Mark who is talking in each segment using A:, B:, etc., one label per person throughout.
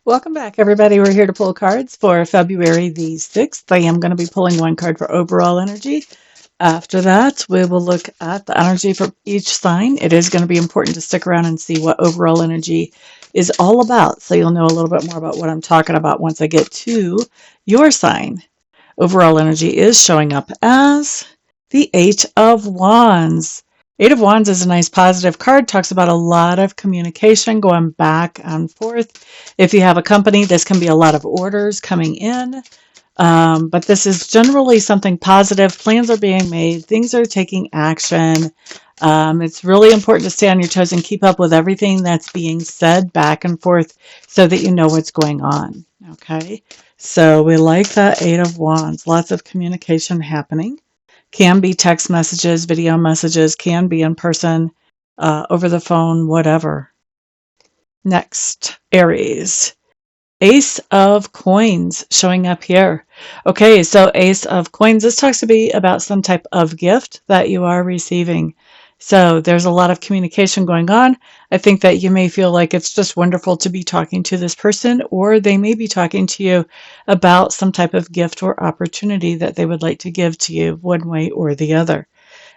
A: Welcome back, everybody. We're here to pull cards for February the 6th. I am going to be pulling one card for overall energy. After that, we will look at the energy for each sign. It is going to be important to stick around and see what overall energy is all about, so you'll know a little bit more about what I'm talking about once I get to your sign. Overall energy is showing up as the Eight of Wands. Eight of Wands is a nice positive card, talks about a lot of communication going back and forth. If you have a company, this can be a lot of orders coming in, but this is generally something positive. Plans are being made, things are taking action. It's really important to stay on your toes and keep up with everything that's being said back and forth so that you know what's going on. Okay, so we like that Eight of Wands, lots of communication happening. Can be text messages, video messages, can be in person, over the phone, whatever. Next, Aries. Ace of Coins showing up here. Okay, so Ace of Coins, this talks to be about some type of gift that you are receiving. So there's a lot of communication going on. I think that you may feel like it's just wonderful to be talking to this person, or they may be talking to you about some type of gift or opportunity that they would like to give to you one way or the other.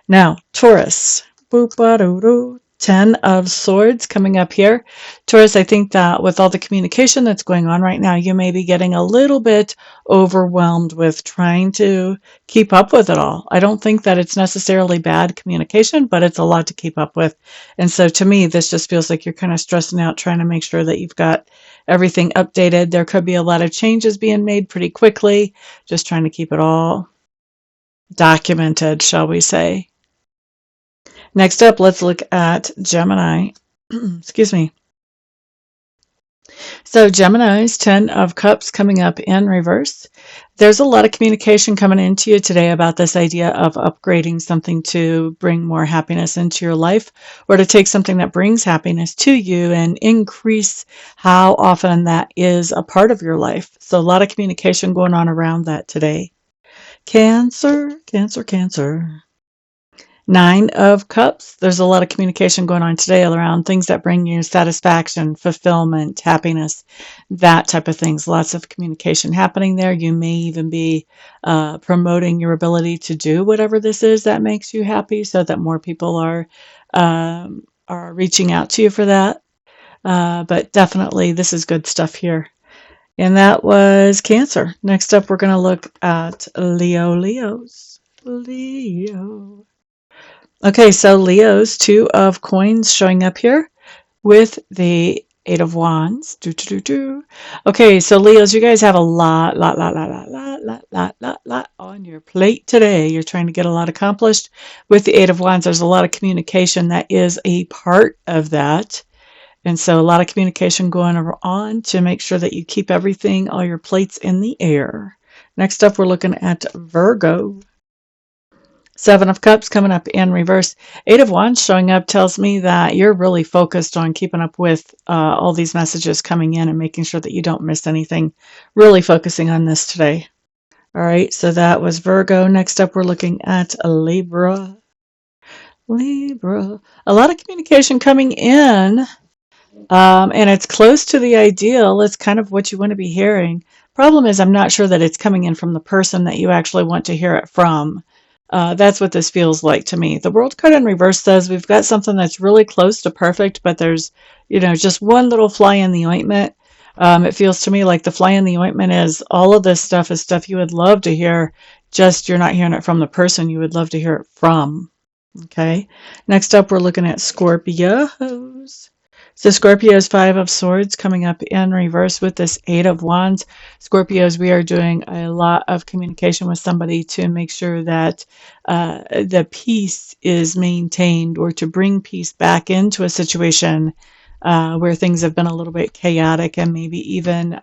A: Now, Taurus. Boop-a-doo-doo. 10 of Swords coming up here. Taurus, I think that with all the communication that's going on right now, you may be getting a little bit overwhelmed with trying to keep up with it all. I don't think that it's necessarily bad communication, but it's a lot to keep up with. And so to me, this just feels like you're kind of stressing out, trying to make sure that you've got everything updated. There could be a lot of changes being made pretty quickly, just trying to keep it all documented, shall we say. Next up, let's look at Gemini. Excuse me. So Gemini's 10 of Cups coming up in reverse. There's a lot of communication coming into you today about this idea of upgrading something to bring more happiness into your life, or to take something that brings happiness to you and increase how often that is a part of your life. So a lot of communication going on around that today. Cancer, Cancer, Cancer. 9 of Cups. There's a lot of communication going on today around things that bring you satisfaction, fulfillment, happiness, that type of things. Lots of communication happening there. You may even be promoting your ability to do whatever this is that makes you happy, so that more people are reaching out to you for that. But definitely, this is good stuff here. And that was Cancer. Next up, we're going to look at Leos. Leo. Okay, so Leo's 2 of Coins showing up here with the 8 of Wands. Okay, so Leos, you guys have a lot on your plate today. You're trying to get a lot accomplished. With the 8 of Wands, there's a lot of communication that is a part of that. And so a lot of communication going on to make sure that you keep everything, all your plates in the air. Next up, we're looking at Virgo. 7 of Cups coming up in reverse. 8 of Wands showing up tells me that you're really focused on keeping up with all these messages coming in and making sure that you don't miss anything. Really focusing on this today. All right, so that was Virgo. Next up, we're looking at Libra. Libra. A lot of communication coming in, and it's close to the ideal. It's kind of what you want to be hearing. Problem is, I'm not sure that it's coming in from the person that you actually want to hear it from. That's what this feels like to me. The World card in reverse says we've got something that's really close to perfect, but there's, just one little fly in the ointment. It feels to me like the fly in the ointment is all of this stuff is stuff you would love to hear, just you're not hearing it from the person you would love to hear it from. Okay. Next up, we're looking at Scorpios. So Scorpios, 5 of Swords coming up in reverse with this 8 of Wands. Scorpios, we are doing a lot of communication with somebody to make sure that the peace is maintained, or to bring peace back into a situation where things have been a little bit chaotic and maybe even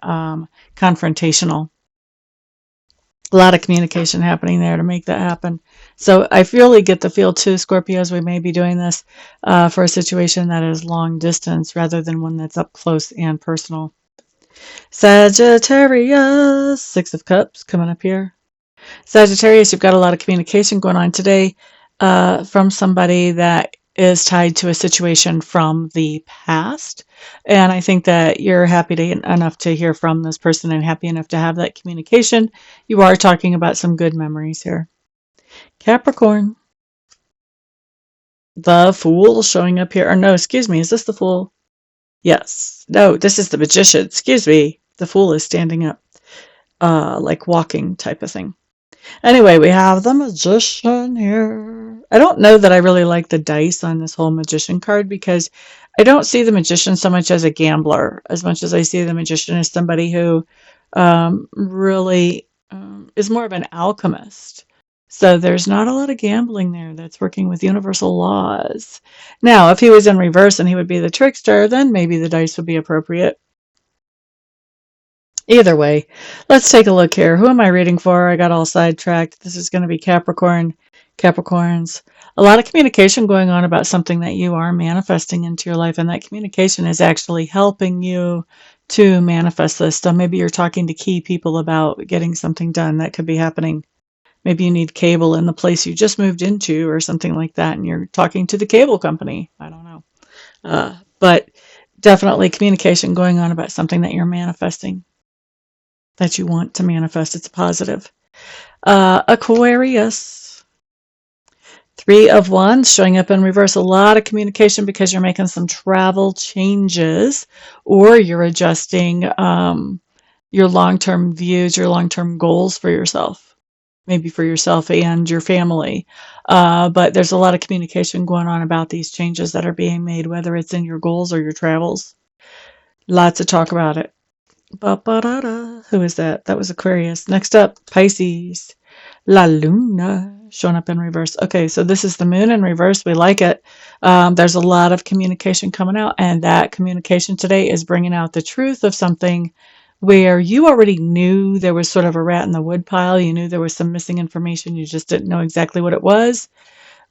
A: confrontational. A lot of communication happening there to make that happen. So I really get the feel too, Scorpios, we may be doing this for a situation that is long distance rather than one that's up close and personal. Sagittarius, 6 of Cups coming up here. Sagittarius, you've got a lot of communication going on today from somebody that is tied to a situation from the past. And I think that you're enough to hear from this person and happy enough to have that communication. You are talking about some good memories here. Capricorn. The Fool showing up here. Or no, excuse me. Is this the Fool? Yes. No, this is the Magician. Excuse me. The Fool is standing up, like walking type of thing. Anyway, we have the Magician here. I don't know that I really like the dice on this whole Magician card because I don't see the Magician so much as a gambler as much as I see the Magician as somebody who really is more of an alchemist. So there's not a lot of gambling there. That's working with universal laws. Now, if he was in reverse and he would be the trickster, then maybe the dice would be appropriate. Either way, let's take a look here. Who am I reading for? I got all sidetracked. This is going to be Capricorn. Capricorns. A lot of communication going on about something that you are manifesting into your life, and that communication is actually helping you to manifest this. So maybe you're talking to key people about getting something done. That could be happening. Maybe you need cable in the place you just moved into or something like that, and you're talking to the cable company. I don't know. But definitely communication going on about something that you're manifesting, that you want to manifest. It's positive. Aquarius. 3 of Wands showing up in reverse. A lot of communication because you're making some travel changes or you're adjusting your long-term views, your long-term goals for yourself. Maybe for yourself and your family. But there's a lot of communication going on about these changes that are being made, whether it's in your goals or your travels. Lots of talk about it. Ba-ba-da-da. Who is that? That was Aquarius. Next up, Pisces. La Luna showing up in reverse. Okay, so this is the moon in reverse. We like it. There's a lot of communication coming out, and that communication today is bringing out the truth of something where you already knew there was sort of a rat in the woodpile. You knew there was some missing information. You just didn't know exactly what it was.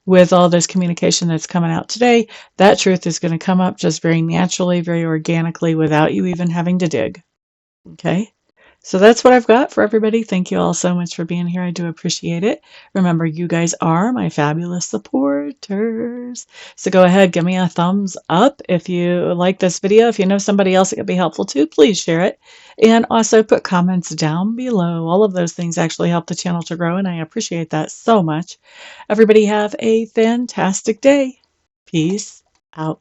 A: With all this communication that's coming out today, that truth is going to come up just very naturally, very organically, without you even having to dig. Okay? So that's what I've got for everybody. Thank you all so much for being here. I do appreciate it. Remember, you guys are my fabulous supporters. So go ahead, give me a thumbs up if you like this video. If you know somebody else it could be helpful to, please share it. And also put comments down below. All of those things actually help the channel to grow, and I appreciate that so much. Everybody have a fantastic day. Peace out.